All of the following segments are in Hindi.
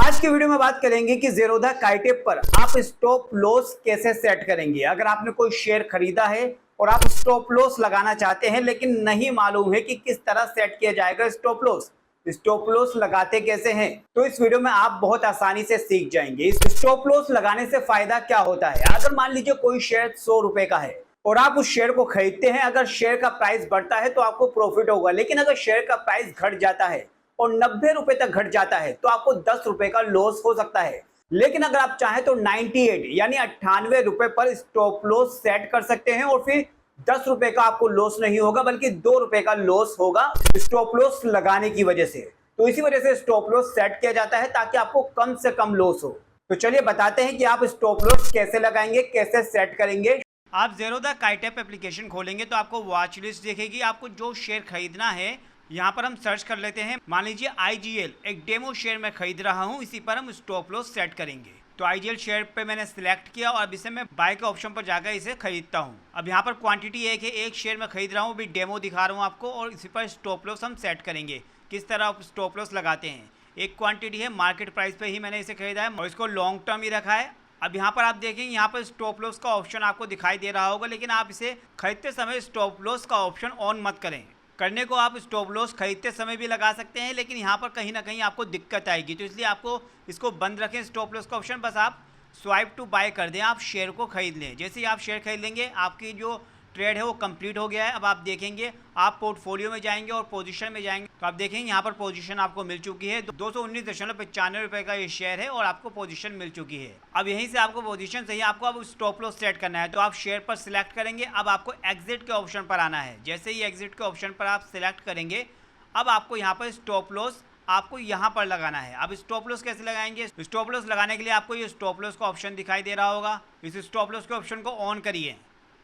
आज की वीडियो में बात करेंगे कि ज़ेरोधा काइटेप पर आप स्टॉप लॉस कैसे सेट करेंगे। अगर आपने कोई शेयर खरीदा है और आप स्टॉप लॉस लगाना चाहते हैं लेकिन नहीं मालूम है कि किस तरह सेट किया जाएगा स्टॉप लॉस लगाते कैसे हैं, तो इस वीडियो में आप बहुत आसानी से सीख जाएंगे। इस स्टॉप लॉस लगाने से फायदा क्या होता है। अगर मान लीजिए कोई शेयर 100 रुपए का है और आप उस शेयर को खरीदते हैं, अगर शेयर का प्राइस बढ़ता है तो आपको प्रॉफिट होगा, लेकिन अगर शेयर का प्राइस घट जाता है और 90 रुपए तक घट जाता है तो आपको 10 रुपए का लॉस हो सकता है। लेकिन अगर आप चाहें तो 98 यानी 98 रुपए पर स्टॉप लॉस सेट कर सकते हैं और फिर 10 रुपए का आपको लॉस नहीं होगा बल्कि 2 रुपए का लॉस होगा स्टॉप लॉस लगाने की वजह से। तो इसी वजह से स्टॉप लॉस सेट किया जाता है ताकि आपको कम से कम लॉस हो। तो चलिए बताते हैं कि आप स्टॉप लॉस कैसे लगाएंगे, कैसे सेट करेंगे। आप ज़ेरोधा काइटेप एप्लीकेशन खोलेंगे तो आपको वॉच लिस्ट दिखेगी। आपको जो शेयर खरीदना है यहाँ पर हम सर्च कर लेते हैं। मान लीजिए IGL एक डेमो शेयर मैं खरीद रहा हूँ, इसी पर हम स्टॉप लॉस सेट करेंगे। तो IGL शेयर पे मैंने सिलेक्ट किया और अब इसे मैं बाय के ऑप्शन पर जाकर इसे खरीदता हूँ। अब यहाँ पर क्वांटिटी एक है, एक शेयर मैं खरीद रहा हूँ, अभी डेमो दिखा रहा हूँ आपको, और इसी पर स्टॉप लॉस हम सेट करेंगे। किस तरह आप स्टॉप लॉस लगाते हैं। एक क्वान्टिटी है, मार्केट प्राइस पर ही मैंने इसे खरीदा है और इसको लॉन्ग टर्म ही रखा है। अब यहाँ पर आप देखेंगे यहाँ पर स्टॉप लॉस का ऑप्शन आपको दिखाई दे रहा होगा, लेकिन आप इसे खरीदते समय स्टॉप लॉस का ऑप्शन ऑन मत करें। करने को आप स्टॉप लॉस खरीदते समय भी लगा सकते हैं, लेकिन यहाँ पर कहीं ना कहीं आपको दिक्कत आएगी, तो इसलिए आपको इसको बंद रखें स्टॉप लॉस का ऑप्शन। बस आप स्वाइप टू बाय कर दें, आप शेयर को खरीद लें। जैसे ही आप शेयर खरीद लेंगे आपकी जो ट्रेड है वो कंप्लीट हो गया है। अब आप देखेंगे, आप पोर्टफोलियो में जाएंगे और पोजीशन में जाएंगे तो आप देखेंगे यहाँ पर पोजीशन आपको मिल चुकी है। 219.95 रुपये का ये शेयर है और आपको पोजीशन मिल चुकी है। अब यहीं से आपको पोजीशन सही, आपको अब स्टॉप लॉस सेट करना है। तो आप शेयर पर सिलेक्ट करेंगे, अब आपको एग्जिट के ऑप्शन पर आना है। जैसे ही एग्जिट के ऑप्शन पर आप सिलेक्ट करेंगे, अब आपको यहाँ पर स्टॉप लॉस आपको यहाँ पर लगाना है। अब स्टॉप लॉस कैसे लगाएंगे। स्टॉप लॉस लगाने के लिए आपको ये स्टॉप लॉस का ऑप्शन दिखाई दे रहा होगा, इस स्टॉप लॉस के ऑप्शन को ऑन करिए।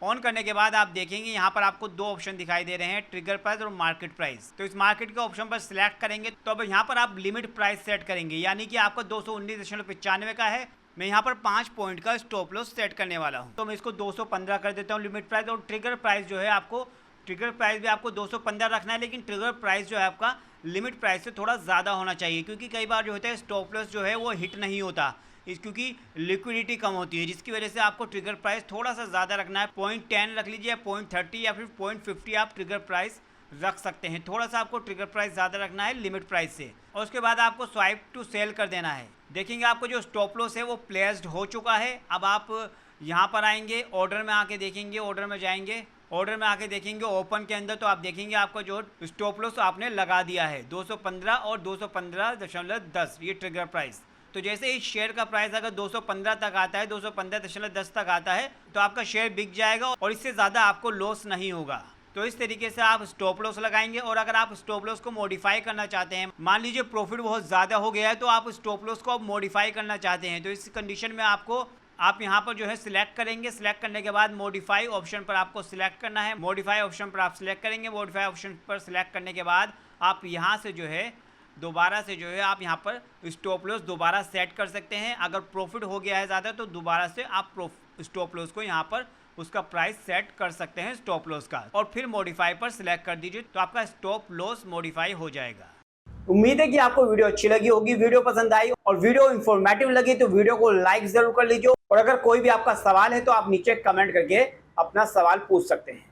ऑन करने के बाद आप देखेंगे यहाँ पर आपको दो ऑप्शन दिखाई दे रहे हैं, ट्रिगर प्राइस और मार्केट प्राइस। तो इस मार्केट के ऑप्शन पर सिलेक्ट करेंगे तो अब यहाँ पर आप लिमिट प्राइस सेट करेंगे, यानी कि आपका 219.95 का है। मैं यहाँ पर 5 पॉइंट का स्टॉप लॉस सेट करने वाला हूँ, तो मैं इसको 215 कर देता हूँ लिमिट प्राइस। और ट्रिगर प्राइस जो है आपको, ट्रिगर प्राइस भी आपको 215 रखना है, लेकिन ट्रिगर प्राइस जो है आपका लिमिट प्राइस से थोड़ा ज़्यादा होना चाहिए, क्योंकि कई बार जो होता है स्टॉप लॉस जो है वो हिट नहीं होता, क्योंकि लिक्विडिटी कम होती है, जिसकी वजह से आपको ट्रिगर प्राइस थोड़ा सा ज़्यादा रखना है। 0.10 रख लीजिए, 0.30 या फिर 0.50 आप ट्रिगर प्राइस रख सकते हैं। थोड़ा सा आपको ट्रिगर प्राइस ज़्यादा रखना है लिमिट प्राइस से, और उसके बाद आपको स्वाइप टू सेल कर देना है। देखेंगे आपको जो स्टॉप लॉस है वो प्लेस्ड हो चुका है। अब आप यहाँ पर आएंगे, ऑर्डर में आके देखेंगे, ऑर्डर में जाएंगे, ऑर्डर में आके देखेंगे ओपन के अंदर, तो आप देखेंगे आपका जो स्टॉप लॉस आपने लगा दिया है 215 और 215.10 ये ट्रिगर प्राइस। तो जैसे ही शेयर का प्राइस अगर 215 तक आता है, 215.10 तक आता है, तो आपका शेयर बिक जाएगा और इससे ज़्यादा आपको लॉस नहीं होगा। तो इस तरीके से आप स्टॉप लॉस लगाएंगे। और अगर आप स्टॉप लॉस को मॉडिफाई करना चाहते हैं, मान लीजिए प्रॉफिट बहुत ज़्यादा हो गया है, तो आप स्टॉप लॉस को अब मॉडिफाई करना चाहते हैं, तो इस कंडीशन में आपको आप यहाँ पर जो है सिलेक्ट करेंगे। सिलेक्ट करने के बाद मॉडिफाई ऑप्शन पर आपको सिलेक्ट करना है। मॉडिफाई ऑप्शन पर आप सिलेक्ट करेंगे। मॉडिफाई ऑप्शन पर सिलेक्ट करने के बाद आप यहाँ से जो है दोबारा से जो है आप यहाँ पर स्टॉप लॉस दोबारा सेट कर सकते हैं। अगर प्रॉफिट हो गया है ज़्यादा तो दोबारा से आप स्टॉप लॉस को यहाँ पर उसका प्राइस सेट कर सकते हैं स्टॉप लॉस का, और फिर मॉडिफाई पर सिलेक्ट कर दीजिए तो आपका स्टॉप लॉस मॉडिफाई हो जाएगा। उम्मीद है कि आपको वीडियो अच्छी लगी होगी, वीडियो पसंद आई और वीडियो इंफॉर्मेटिव लगी तो वीडियो को लाइक जरूर कर लीजिए। और अगर कोई भी आपका सवाल है तो आप नीचे कमेंट करके अपना सवाल पूछ सकते हैं।